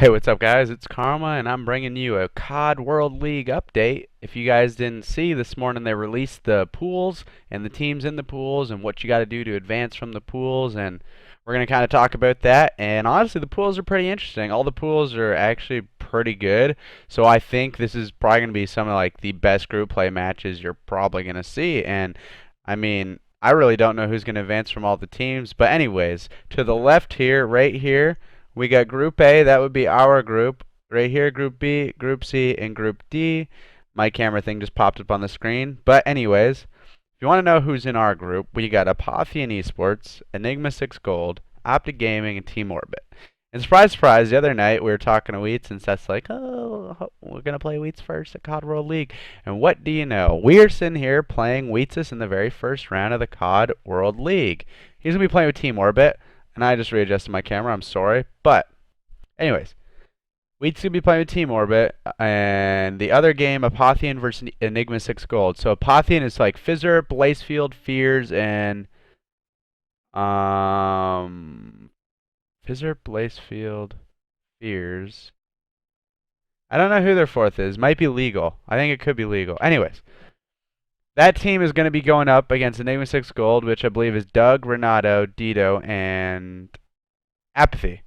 Hey, what's up, guys? It's Karma, and I'm bringing you a COD World League update. If you guys didn't see, this morning they released the pools and the teams in the pools and what you got to do to advance from the pools, and we're going to kind of talk about that. And honestly, the pools are pretty interesting. All the pools are actually pretty good, so I think this is probably going to be some of like the best group play matches you're probably going to see. And I mean, I really don't know who's going to advance from all the teams, but anyways, to the left here, right here, we got Group A, that would be our group. Right here, Group B, Group C, and Group D. My camera thing just popped up on the screen. But anyways, if you want to know who's in our group, we got Apotheon Esports, Enigma 6 Gold, Optic Gaming, and Team Orbit. And surprise, surprise, the other night we were talking to Wheats, and Seth's like, oh, we're going to play Wheats first at COD World League. And what do you know? We are sitting here playing Wheatsis in the very first round of the COD World League. He's going to be playing with Team Orbit. And I just readjusted my camera. I'm sorry. But, anyways, Wheat's going to be playing with Team Orbit. And the other game, Apotheon versus Enigma 6 Gold. So, Apotheon is like Fizzer, Blazefield, Fears, and. Fizzer, Blazefield, Fears. I don't know who their fourth is. Might be legal. I think it could be legal. Anyways. That team is going to be going up against Enigma 6 Gold, which I believe is Doug, Renato, Dito, and Apathy.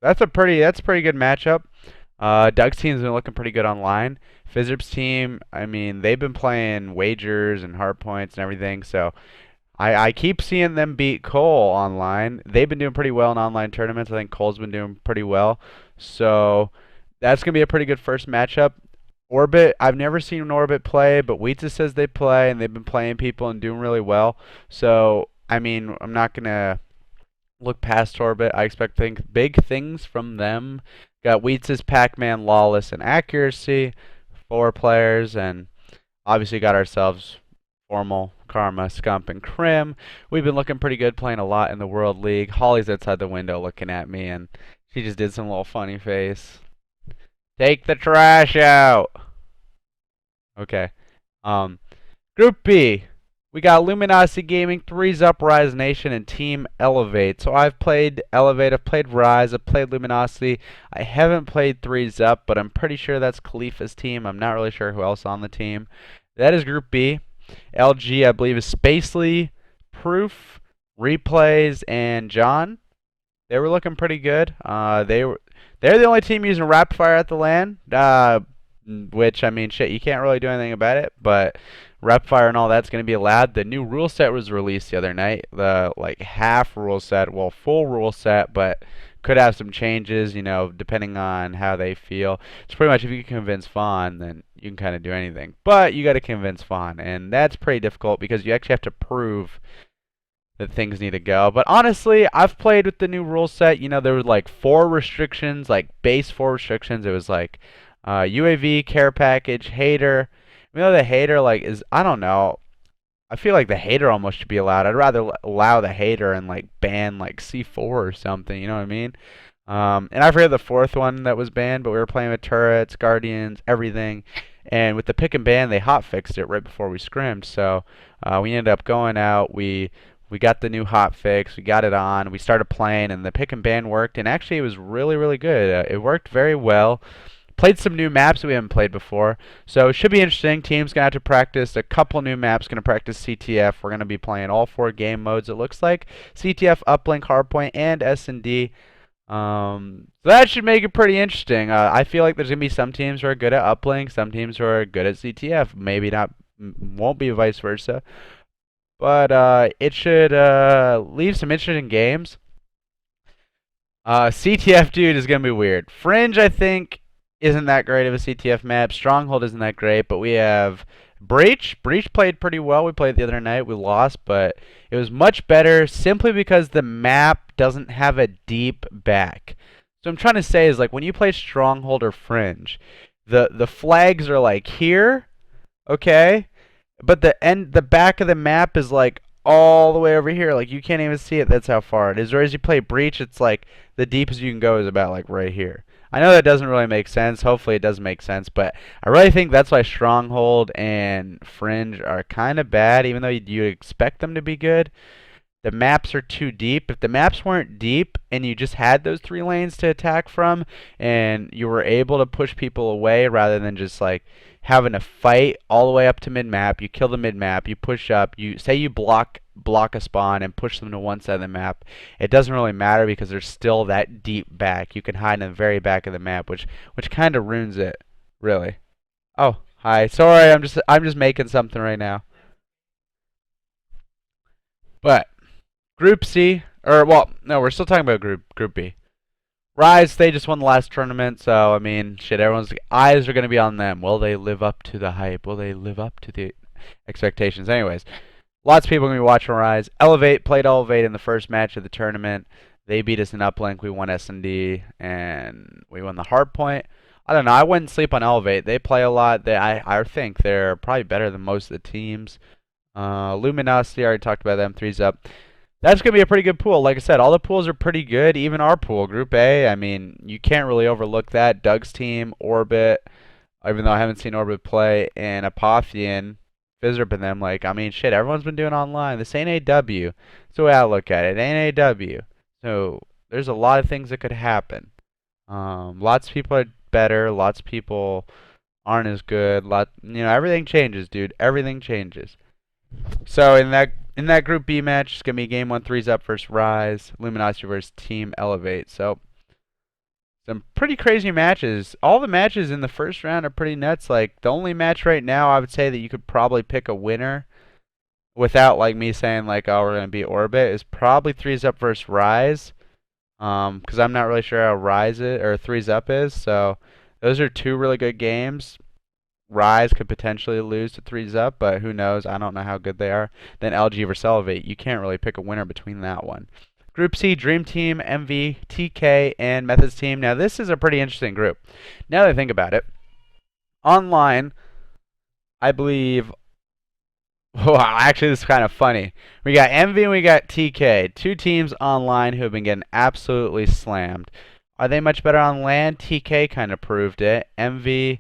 That's a pretty good matchup. Doug's team's been looking pretty good online. Fizzer's team, I mean, they've been playing wagers and hard points and everything, so I keep seeing them beat Cole online. They've been doing pretty well in online tournaments. I think Cole's been doing pretty well. So that's going to be a pretty good first matchup. Orbit, I've never seen Orbit play, but Weetza says they play, and they've been playing people and doing really well. So, I mean, I'm not going to look past Orbit. I expect big things from them. Got Weetza's Pac-Man, Lawless, and Accuracy, 4 players, and obviously got ourselves Formal, Karma, Scump, and Crim. We've been looking pretty good, playing a lot in the World League. Holly's outside the window looking at me, and she just did some little funny face. Take the trash out! Okay. Group B, we got Luminosity Gaming, Threes Up, Rise Nation, and Team Elevate. So I've played Elevate, I've played Rise, I've played Luminosity. I haven't played Threes Up, but I'm pretty sure that's Khalifa's team. I'm not really sure who else on the team. That is Group B. LG, I believe, is Spacely, Proof, Replays, and John. They were looking pretty good. They're the only team using Rapid Fire at the LAN. Which, I mean, shit, you can't really do anything about it, but rep fire and all that's going to be allowed. The new rule set was released the other night, the like half rule set, well, full rule set, but could have some changes, you know, depending on how they feel. It's pretty much if you can convince Fawn, then you can kind of do anything. But you got to convince Fawn, and that's pretty difficult because you actually have to prove that things need to go. But honestly, I've played with the new rule set. You know, there were like 4 restrictions, like base 4 restrictions. It was like UAV, care package, hater. You know, the hater like is, I don't know. I feel like the hater almost should be allowed. I'd rather allow the hater and like ban like C4 or something. You know what I mean? And I forget the 4th one that was banned, but we were playing with turrets, guardians, everything. And with the pick and ban, they hot fixed it right before we scrimmed. So we ended up going out. We got the new hot fix. We got it on. We started playing, and the pick and ban worked. And actually, it was really, really good. It worked very well. Played some new maps that we haven't played before, so it should be interesting. Team's going to have to practice a couple new maps, going to practice CTF. We're going to be playing all 4 game modes, it looks like. CTF, Uplink, Hardpoint, and S&D. So that should make it pretty interesting. I feel like there's going to be some teams who are good at Uplink, some teams who are good at CTF. Maybe not, won't be vice versa. But it should leave some interesting games. CTF, dude, is going to be weird. Fringe, I think, isn't that great of a CTF map. Stronghold isn't that great, but we have Breach. Breach played pretty well. We played the other night. We lost, but it was much better simply because the map doesn't have a deep back. So I'm trying to say is like when you play Stronghold or Fringe, the flags are like here, okay? But the back of the map is like all the way over here. Like you can't even see it. That's how far it is. Whereas you play Breach, it's like the deepest you can go is about like right here. I know that doesn't really make sense. Hopefully it does make sense, but I really think that's why Stronghold and Fringe are kind of bad, even though you expect them to be good. the maps are too deep. If the maps weren't deep and you just had those 3 lanes to attack from and you were able to push people away rather than just like having a fight all the way up to mid map, you kill the mid map, you push up, you say you block a spawn and push them to one side of the map. It doesn't really matter because they're still that deep back. You can hide in the very back of the map, which kind of ruins it, really. Oh, hi. Sorry, I'm just making something right now. But Group C, or well, no, we're still talking about Group B. Rise, they just won the last tournament, so I mean, shit, everyone's eyes are gonna be on them. Will they live up to the hype? Will they live up to the expectations? Anyways, lots of people are gonna be watching Rise. Elevate played Elevate in the first match of the tournament. They beat us in uplink. We won S&D, and we won the hard point. I don't know. I wouldn't sleep on Elevate. They play a lot. I think they're probably better than most of the teams. Luminosity, I already talked about them. Threes up. That's going to be a pretty good pool. Like I said, all the pools are pretty good. Even our pool, Group A, I mean, you can't really overlook that. Doug's team, Orbit, even though I haven't seen Orbit play, and Apotheon, Fizzerp and them. Like, I mean, shit, everyone's been doing online. This ain't AW. That's the way I look at it. It ain't AW. So there's a lot of things that could happen. Lots of people are better. Lots of people aren't as good. Everything changes, dude. Everything changes. So in that Group B match, it's gonna be game 1, threes up versus Rise, Luminosity versus Team Elevate. So some pretty crazy matches. All the matches in the first round are pretty nuts. Like the only match right now, I would say that you could probably pick a winner without like me saying like, oh, we're gonna beat Orbit, is probably threes up versus Rise. Because I'm not really sure how Rise is, or threes up is. So those are 2 really good games. Rise could potentially lose to threes up, but who knows? I don't know how good they are. Then LG versus Elevate. You can't really pick a winner between that one. Group C, Dream Team, MV, TK, and Methods Team. Now, this is a pretty interesting group. Now that I think about it, online, I believe. Well, actually, this is kind of funny. We got MV and we got TK. 2 teams online who have been getting absolutely slammed. Are they much better on land? TK kind of proved it. MV.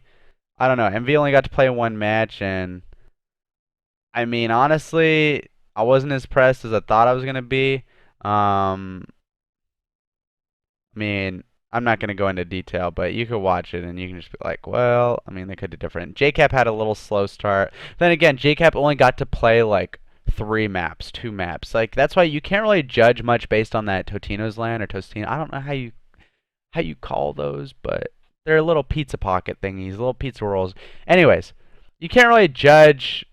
I don't know. MV only got to play 1 match, and I mean, honestly, I wasn't as impressed as I thought I was gonna be. I mean, I'm not gonna go into detail, but you could watch it and you can just be like, well, I mean, they could do different. JCap had a little slow start. Then again, JCap only got to play like 3 maps, 2 maps. Like that's why you can't really judge much based on that Totino's land or Tostino. I don't know how you call those, but they're little pizza pocket thingies, little pizza rolls. Anyways, you can't really judge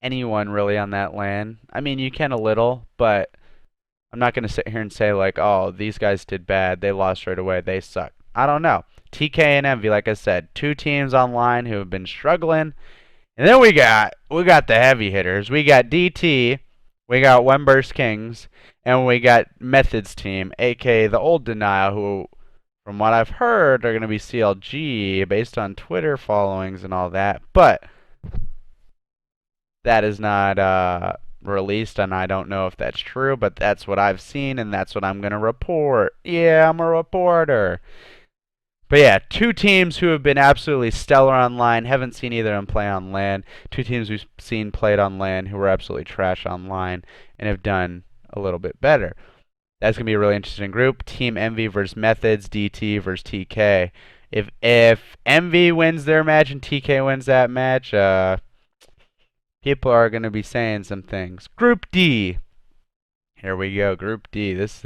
anyone really on that land. I mean, you can a little, but I'm not going to sit here and say like, oh, these guys did bad. They lost right away. They suck. I don't know. TK and Envy, like I said, 2 teams online who have been struggling. And then we got the heavy hitters. We got DT, we got Wemburst Kings, and we got Methods Team, aka the Old Denial, who from what I've heard, are going to be CLG based on Twitter followings and all that. But that is not released, and I don't know if that's true, but that's what I've seen, and that's what I'm going to report. Yeah, I'm a reporter. But yeah, 2 teams who have been absolutely stellar online. Haven't seen either of them play on LAN. 2 teams we've seen played on LAN who were absolutely trash online and have done a little bit better. That's going to be a really interesting group. Team Envy versus Methods, DT versus TK. If Envy wins their match and TK wins that match, people are going to be saying some things. Group D. Here we go. Group D. This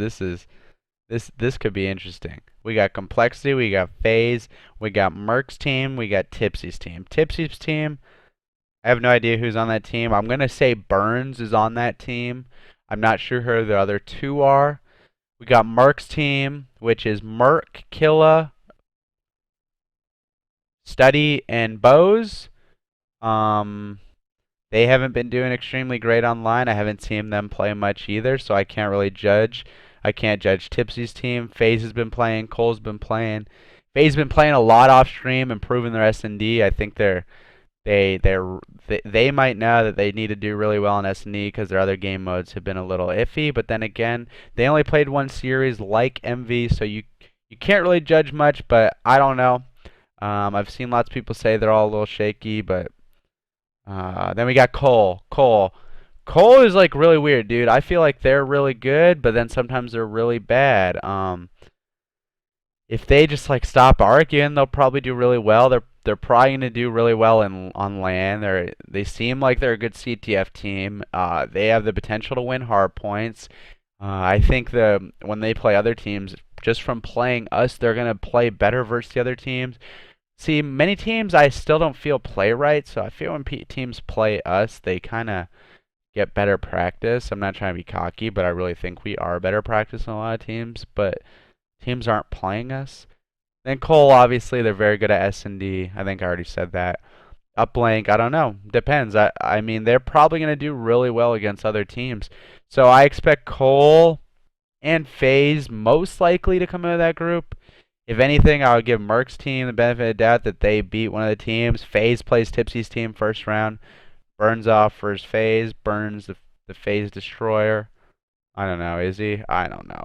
could be interesting. We got Complexity, we got FaZe, we got Merc's team, we got Tipsy's team. Tipsy's team, I have no idea who's on that team. I'm going to say Burns is on that team. I'm not sure who the other 2 are. We got Merc's team, which is Merc, Killa, Study, and Bose. They haven't been doing extremely great online. I haven't seen them play much either, so I can't really judge. I can't judge Tipsy's team. FaZe has been playing. Cole's been playing. FaZe's been playing a lot off stream, improving their S&D. I think they might know that they need to do really well in S&D because their other game modes have been a little iffy. But then again, they only played 1 series like MV, so you can't really judge much. But I don't know. I've seen lots of people say they're all a little shaky, but then we got Cole. Cole is like really weird, dude. I feel like they're really good, but then sometimes they're really bad. If they just like stop arguing, they'll probably do really well. They're probably gonna do really well in on land. They seem like they're a good CTF team. They have the potential to win hard points. I think when they play other teams, just from playing us, they're gonna play better versus the other teams. See, many teams I still don't feel play right, so I feel when teams play us, they kind of get better practice. I'm not trying to be cocky, but I really think we are better practice than a lot of teams, but teams aren't playing us. Then Cole, obviously, they're very good at S&D. I think I already said that. Uplink, I don't know. Depends. I mean, they're probably going to do really well against other teams. So I expect Cole and FaZe most likely to come out of that group. If anything, I would give Merck's team the benefit of the doubt that they beat one of the teams. FaZe plays Tipsy's team first round. Burns off versus FaZe. Burns the FaZe destroyer. I don't know. Is he? I don't know.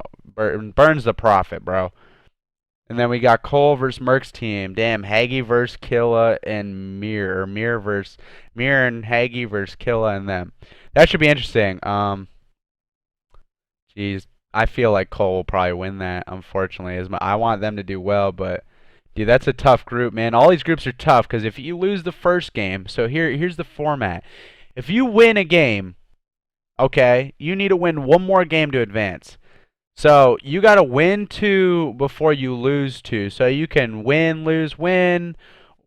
Burns the prophet, bro. And then we got Cole versus Merck's team. Damn, Haggy versus Killa and Mir. Or Mir and Haggy versus Killa and them. That should be interesting. Jeez, I feel like Cole will probably win that. Unfortunately, I want them to do well, but dude, that's a tough group, man. All these groups are tough because if you lose the first game, so here's the format. If you win a game, okay, you need to win one more game to advance. So you got to win two before you lose two. So you can win, lose, win,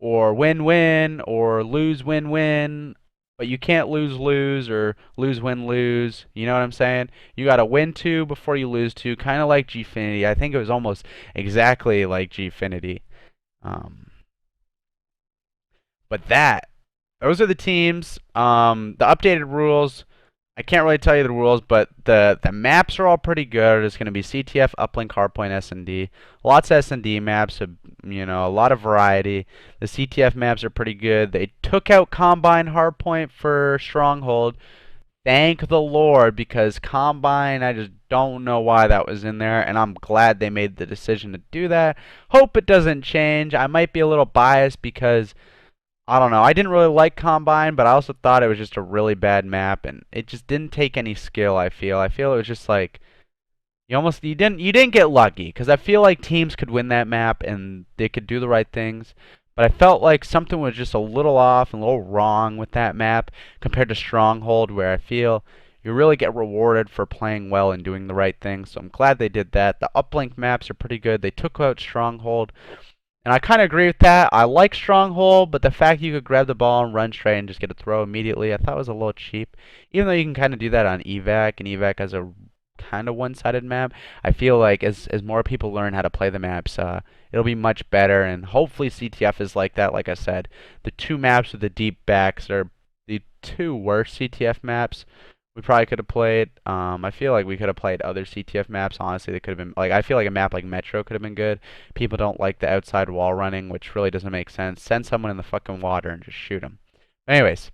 or win, win, or lose, win, win. But you can't lose, lose, or lose, win, lose. You know what I'm saying? You got to win two before you lose two. Kind of like Gfinity. I think it was almost exactly like Gfinity. Um, but those are the teams. The updated rules. I can't really tell you the rules, but the maps are all pretty good. It's going to be CTF, Uplink, Hardpoint, S&D. Lots of S&D maps, you know, a lot of variety. The CTF maps are pretty good. They took out Combine Hardpoint for Stronghold. Thank the Lord, because Combine, I just don't know why that was in there, and I'm glad they made the decision to do that. Hope it doesn't change. I might be a little biased because I don't know. I didn't really like Combine, but I also thought it was just a really bad map, and it just didn't take any skill. I feel it was just like you didn't get lucky because I feel like teams could win that map and they could do the right things, but I felt like something was just a little off and a little wrong with that map compared to Stronghold, where I feel you really get rewarded for playing well and doing the right things. So I'm glad they did that. The uplink maps are pretty good. They took out Stronghold. And I kind of agree with that. I like Stronghold, but the fact you could grab the ball and run straight and just get a throw immediately, I thought was a little cheap. Even though you can kind of do that on evac, and evac has a kind of one-sided map, I feel like as more people learn how to play the maps, it'll be much better. And hopefully CTF is like that. Like I said, the two maps with the deep backs are the two worst CTF maps we probably could have played. I feel like we could have played other CTF maps. Honestly, they could have been like, I feel like a map like Metro could have been good. People don't like the outside wall running, which really doesn't make sense. Send someone in the fucking water and just shoot them. Anyways,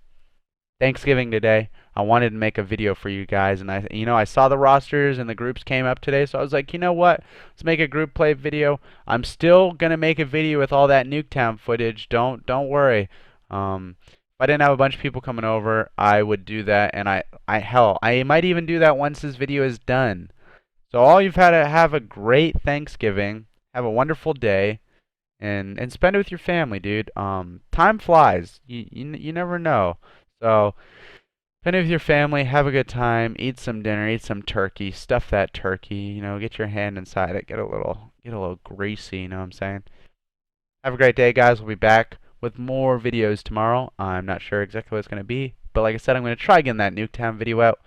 Thanksgiving today. I wanted to make a video for you guys, and I saw the rosters and the groups came up today, so I was like, you know what? Let's make a group play video. I'm still gonna make a video with all that Nuketown footage. Don't worry. If I didn't have a bunch of people coming over, I would do that, and hell, I might even do that once this video is done. So all you've had to have a great Thanksgiving, have a wonderful day, and spend it with your family, dude. Time flies. You never know. So spend it with your family, have a good time, eat some dinner, eat some turkey, stuff that turkey, get your hand inside it, get a little greasy, you know what I'm saying? Have a great day, guys. We'll be back with more videos tomorrow. I'm not sure exactly what it's going to be, but like I said, I'm going to try getting that Nuketown video out.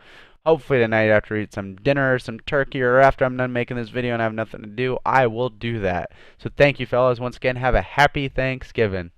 Hopefully tonight after I eat some dinner or some turkey, or after I'm done making this video and I have nothing to do, I will do that. So thank you, fellas. Once again, have a happy Thanksgiving.